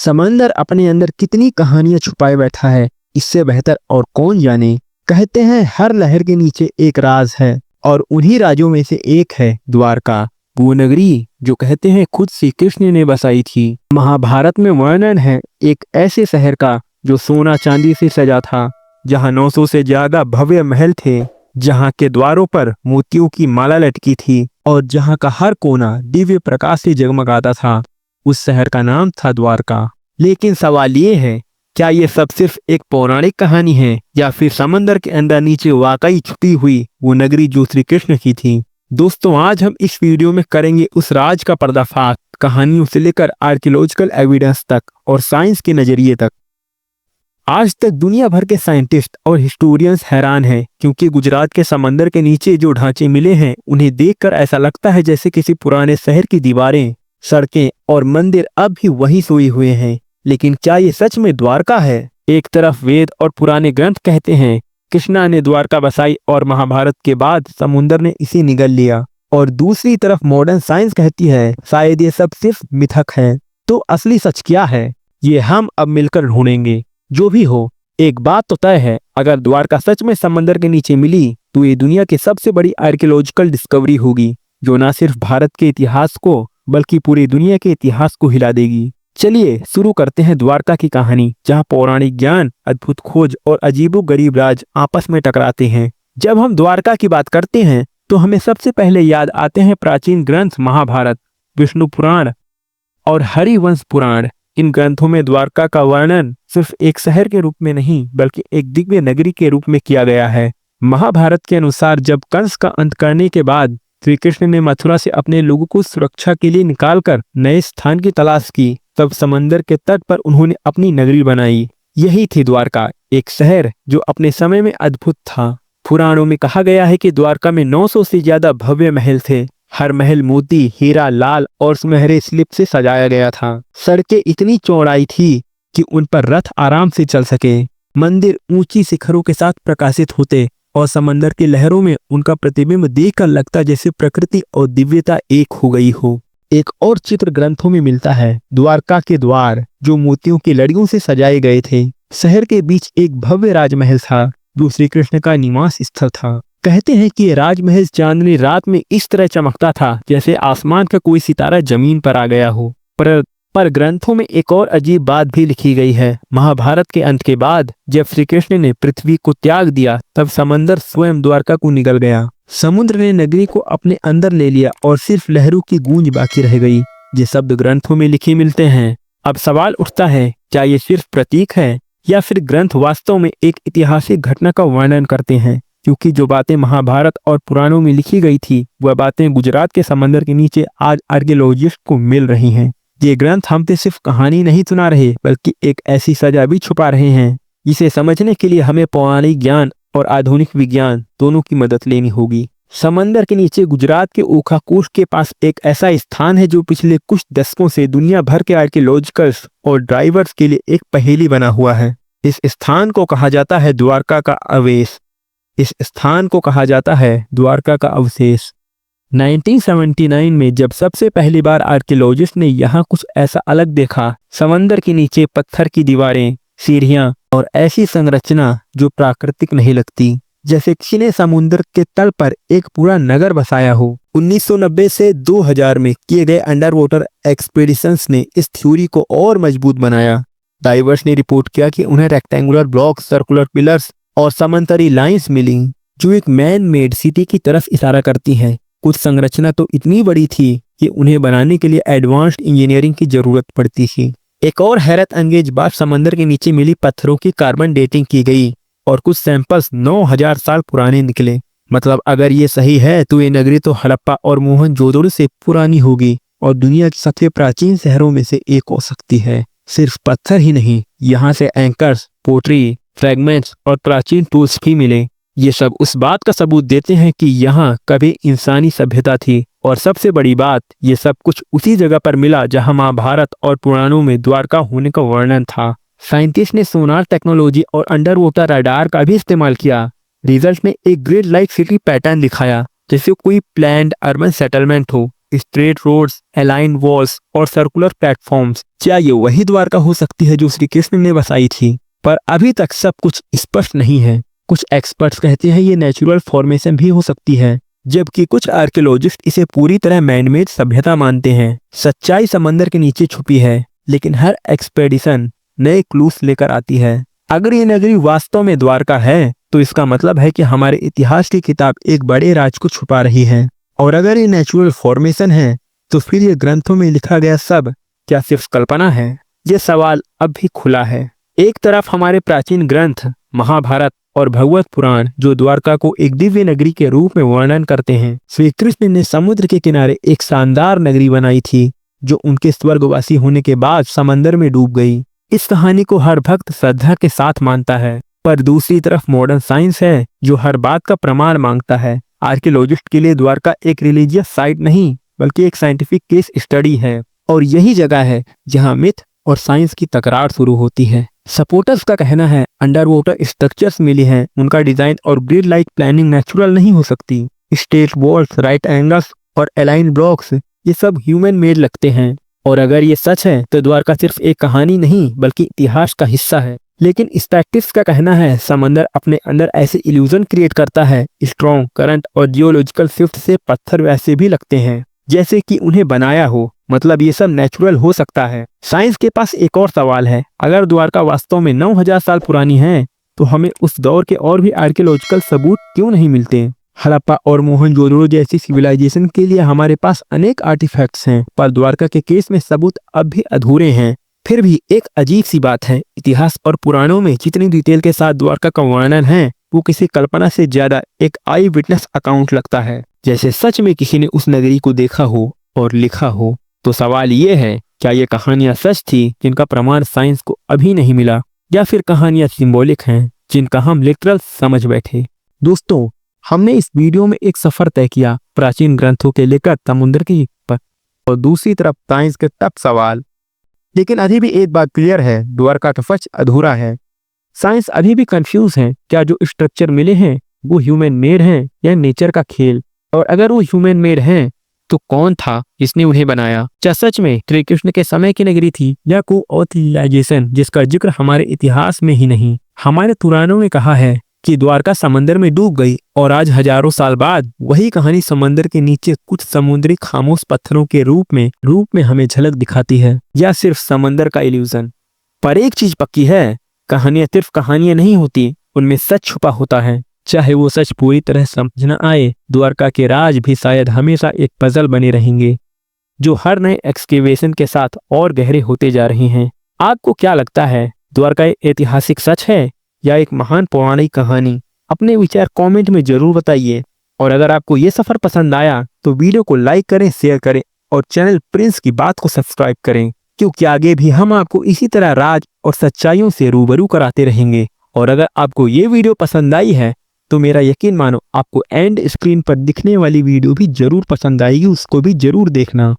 समंदर अपने अंदर कितनी कहानियां छुपाए बैठा है, इससे बेहतर और कौन जाने। कहते हैं हर लहर के नीचे एक राज है और उन्हीं राजों में से एक है द्वारका, वो नगरी जो कहते हैं खुद श्री कृष्ण ने बसाई थी। महाभारत में वर्णन है एक ऐसे शहर का जो सोना चांदी से सजा था, जहां 900 से ज्यादा भव्य महल थे, जहां के द्वारों पर मोतियों की माला लटकी थी और जहां का हर कोना दिव्य प्रकाश से जगमगाता था। उस शहर का नाम था द्वारका। लेकिन सवाल ये है, क्या ये सब सिर्फ एक पौराणिक कहानी है या फिर समंदर के अंदर नीचे वाकई छुपी हुई वो नगरी जो श्री कृष्ण की थी? दोस्तों, आज हम इस वीडियो में करेंगे उस राज का पर्दाफाश, कहानियों से लेकर आर्कियोलॉजिकल एविडेंस तक और साइंस के नजरिए तक। आज तक दुनिया भर के साइंटिस्ट और हिस्टोरियंस हैरान हैं, क्योंकि गुजरात के समंदर के नीचे जो ढांचे मिले हैं उन्हें देखकर ऐसा लगता है जैसे किसी पुराने शहर की दीवारें, सड़कें और मंदिर अब भी वहीं सोए हुए हैं। लेकिन क्या ये सच में द्वारका है? एक तरफ वेद और पुराने ग्रंथ कहते हैं कृष्णा ने द्वारका बसाई और महाभारत के बाद समुद्र ने इसे निगल लिया, और दूसरी तरफ मॉडर्न साइंस कहती है शायद ये सब सिर्फ मिथक है। तो असली सच क्या है, ये हम अब मिलकर ढूंढेंगे। जो भी हो, एक बात तो तय है, अगर द्वारका सच में समंदर के नीचे मिली तो ये दुनिया की सबसे बड़ी आर्कियोलॉजिकल डिस्कवरी होगी, जो न सिर्फ भारत के इतिहास को बल्कि पूरी दुनिया के इतिहास को हिला देगी। चलिए शुरू करते हैं द्वारका की कहानी, जहां पौराणिक ज्ञान, अद्भुत खोज और अजीबोगरीब राज आपस में टकराते हैं। जब हम द्वारका की बात करते हैं तो हमें सबसे पहले याद आते हैं प्राचीन ग्रंथ महाभारत, विष्णु पुराण और हरिवंश पुराण। इन ग्रंथों में द्वारका का वर्णन सिर्फ एक शहर के रूप में नहीं बल्कि एक दिव्य नगरी के रूप में किया गया है। महाभारत के अनुसार जब कंस का अंत करने के बाद श्री कृष्ण ने मथुरा से अपने लोगों को सुरक्षा के लिए निकालकर नए स्थान की तलाश की, तब समंदर के तट पर उन्होंने अपनी नगरी बनाई। यही थी द्वारका, एक शहर जो अपने समय में अद्भुत था। पुराणों में कहा गया है कि द्वारका में 900 से ज्यादा भव्य महल थे। हर महल मोती, हीरा, लाल और सुनहरे स्लिप से सजाया गया था। सड़कें इतनी चौड़ाई थी कि उन पर रथ आराम से चल सके। मंदिर ऊंची शिखरों के साथ प्रकाशित होते और समंदर की लहरों में उनका प्रतिबिंब देखकर लगता जैसे प्रकृति और दिव्यता एक हो गई हो। एक और चित्र ग्रंथों में मिलता है, द्वारका के द्वार जो मोतियों की लड़ियों से सजाए गए थे। शहर के बीच एक भव्य राजमहल था जो श्री कृष्ण का निवास स्थल था। कहते हैं कि राजमहल चांदनी रात में इस तरह चमकता था जैसे आसमान का कोई सितारा जमीन पर आ गया हो। पर ग्रंथों में एक और अजीब बात भी लिखी गई है। महाभारत के अंत के बाद जब श्री कृष्ण ने पृथ्वी को त्याग दिया, तब समंदर स्वयं द्वारका को निगल गया। समुद्र ने नगरी को अपने अंदर ले लिया और सिर्फ लहरों की गूंज बाकी रह गई। ये शब्द ग्रंथों में लिखे मिलते हैं। अब सवाल उठता है, क्या ये सिर्फ प्रतीक है या फिर ग्रंथ वास्तव में एक ऐतिहासिक घटना का वर्णन करते हैं? क्योंकि जो बातें महाभारत और पुराणों में लिखी गई थी वह बातें गुजरात के समंदर के नीचे आज आर्कियोलॉजिस्ट को मिल रही हैं। ये ग्रंथ हम पे सिर्फ कहानी नहीं सुना रहे बल्कि एक ऐसी सजा भी छुपा रहे हैं जिसे समझने के लिए हमें पौराणिक ज्ञान और आधुनिक विज्ञान दोनों की मदद लेनी होगी। समंदर के नीचे गुजरात के ओखाकोश के पास एक ऐसा स्थान है जो पिछले कुछ दशकों से दुनिया भर के आर्कियोलॉजिकल्स और ड्राइवर्स के लिए एक पहेली बना हुआ है। इस स्थान को कहा जाता है द्वारका का अवशेष। इस स्थान को कहा जाता है द्वारका का अवशेष। 1979 में जब सबसे पहली बार आर्कियोलॉजिस्ट ने यहाँ कुछ ऐसा अलग देखा, समंदर के नीचे पत्थर की दीवारें, सीढ़ियां और ऐसी संरचना जो प्राकृतिक नहीं लगती, जैसे किसी ने समुद्र के तल पर एक पूरा नगर बसाया हो। 1990 से 2000 में किए गए अंडर वाटर एक्सपीडिशंस ने इस थ्योरी को और मजबूत बनाया। डाइवर्स ने रिपोर्ट किया कि उन्हें रेक्टेंगुलर ब्लॉक्स, सर्कुलर पिलर्स और समांतरी लाइंस मिली जो एक मैन मेड सिटी की तरफ इशारा करती हैं। कुछ संरचना तो इतनी बड़ी थी कि उन्हें बनाने के लिए एडवांस्ड इंजीनियरिंग की जरूरत पड़ती थी। एक और हैरत अंगेज बात, समंदर के नीचे मिली पत्थरों की कार्बन डेटिंग की गई और कुछ सैंपल्स 9000 साल पुराने निकले। मतलब अगर ये सही है तो ये नगरी तो हड़प्पा और मोहनजोदड़ो से पुरानी होगी और दुनिया के सबसे प्राचीन शहरों में से एक हो सकती है। सिर्फ पत्थर ही नहीं, यहाँ से एंकर्स, पोट्री, फ्रैगमेंट्स और प्राचीन टूल्स भी मिले। ये सब उस बात का सबूत देते हैं कि यहाँ कभी इंसानी सभ्यता थी। और सबसे बड़ी बात, ये सब कुछ उसी जगह पर मिला जहाँ महाभारत और पुराणों में द्वारका होने का वर्णन था। साइंटिस्ट ने सोनार टेक्नोलॉजी और अंडर वाटर रडार का भी इस्तेमाल किया। रिजल्ट में एक ग्रिड लाइक सिटी पैटर्न दिखाया, जैसे कोई प्लैन्ड अर्बन सेटलमेंट हो। स्ट्रेट रोड्स, अलाइन वॉल्स और सर्कुलर प्लेटफॉर्म्स। क्या ये वही द्वारका हो सकती है जो श्री कृष्ण ने बसाई थी? पर अभी तक सब कुछ स्पष्ट नहीं है। कुछ एक्सपर्ट्स कहते हैं ये नेचुरल फॉर्मेशन भी हो सकती है, जबकि कुछ आर्कियोलॉजिस्ट इसे पूरी तरह मैनमेड सभ्यता मानते हैं। सच्चाई समंदर के नीचे छुपी है, लेकिन हर एक्सपेडिशन नए क्लूज लेकर आती है। अगर ये नगरी वास्तव में द्वारका है तो इसका मतलब है कि हमारे इतिहास की किताब एक बड़े राज को छुपा रही है। और अगर ये नेचुरल फॉर्मेशन है तो फिर ये ग्रंथों में लिखा गया सब क्या सिर्फ कल्पना है? ये सवाल अब भी खुला है। एक तरफ हमारे प्राचीन ग्रंथ महाभारत और भगवत पुराण जो द्वारका को एक दिव्य नगरी के रूप में वर्णन करते हैं। श्री कृष्ण ने समुद्र के किनारे एक शानदार नगरी बनाई थी जो उनके स्वर्गवासी होने के बाद समंदर में डूब गई। इस कहानी को हर भक्त श्रद्धा के साथ मानता है, पर दूसरी तरफ मॉडर्न साइंस है जो हर बात का प्रमाण मांगता है। आर्कियोलॉजिस्ट के लिए द्वारका एक रिलीजियस साइट नहीं बल्कि एक साइंटिफिक केस स्टडी है, और यही जगह है जहां मिथ और साइंस की तकरार शुरू होती है। सपोर्टर्स का कहना है अंडर वाटर स्ट्रक्चर्स मिली हैं, उनका डिजाइन और ग्रिड लाइक प्लानिंग नेचुरल नहीं हो सकती। स्ट्रेट वॉल्स, राइट एंगल्स और अलाइन ब्लॉक्स ये सब ह्यूमन मेड लगते हैं। और अगर ये सच है तो द्वारका सिर्फ एक कहानी नहीं बल्कि इतिहास का हिस्सा है। लेकिन स्टैटिस्टिक्स का कहना है समंदर अपने अंदर ऐसे इल्यूजन क्रिएट करता है, स्ट्रॉन्ग करंट और जियोलॉजिकल शिफ्ट से पत्थर वैसे भी लगते हैं जैसे कि उन्हें बनाया हो। मतलब ये सब नेचुरल हो सकता है। साइंस के पास एक और सवाल है, अगर द्वारका वास्तव में 9000 साल पुरानी है तो हमें उस दौर के और भी आर्कियोलॉजिकल सबूत क्यों नहीं मिलते? हड़प्पा और मोहनजोदड़ो जैसी सिविलाइजेशन के लिए हमारे पास अनेक आर्टिफैक्ट्स हैं, पर द्वारका के केस में सबूत अब भी अधूरे हैं। फिर भी एक अजीब सी बात है, इतिहास और पुराणों में जितनी डिटेल के साथ द्वारका का वर्णन है वो किसी कल्पना से ज्यादा एक आई विटनेस अकाउंट लगता है, जैसे सच में किसी ने उस नगरी को देखा हो और लिखा हो। तो सवाल ये है, क्या ये कहानियां सच थी जिनका प्रमाण साइंस को अभी नहीं मिला, या फिर कहानियां सिंबॉलिक हैं जिनका हम लिटरल समझ बैठे? दोस्तों, हमने इस वीडियो में एक सफर तय किया, प्राचीन ग्रंथों के लेकर समुद्र की पर और दूसरी तरफ साइंस के टफ सवाल। लेकिन अभी भी एक बात क्लियर है, द्वारका का सच अधूरा है। साइंस अभी भी कंफ्यूज है, क्या जो स्ट्रक्चर मिले हैं वो ह्यूमन मेड हैं या नेचर का खेल? और अगर वो ह्यूमन मेड हैं तो कौन था जिसने उन्हें बनाया? क्या सच में श्री कृष्ण के समय की नगरी थी या कोई और सिविलाइजेशन जिसका जिक्र हमारे इतिहास में ही नहीं? हमारे पुराणों में कहा है कि द्वारका समंदर में डूब गई, और आज हजारों साल बाद वही कहानी समंदर के नीचे कुछ समुद्री खामोश पत्थरों के रूप में हमें झलक दिखाती है, या सिर्फ समंदर का इल्यूजन? पर एक चीज पक्की है, कहानियां सिर्फ कहानियां नहीं होती, उनमें सच छुपा होता है। चाहे वो सच पूरी तरह समझ न आए, द्वारका के राज भी शायद हमेशा एक पजल बने रहेंगे जो हर नए एक्सकेवेशन के साथ और गहरे होते जा रहे हैं। आपको क्या लगता है, द्वारका ऐतिहासिक सच है या एक महान पौराणिक कहानी? अपने विचार कमेंट में जरूर बताइए। और अगर आपको ये सफर पसंद आया तो वीडियो को लाइक करें, शेयर करें और चैनल प्रिंस की बात को सब्सक्राइब करें, क्योंकि आगे भी हम आपको इसी तरह राज और सच्चाइयों से रूबरू कराते रहेंगे। और अगर आपको ये वीडियो पसंद आई है तो मेरा यकीन मानो आपको एंड स्क्रीन पर दिखने वाली वीडियो भी जरूर पसंद आएगी, उसको भी जरूर देखना।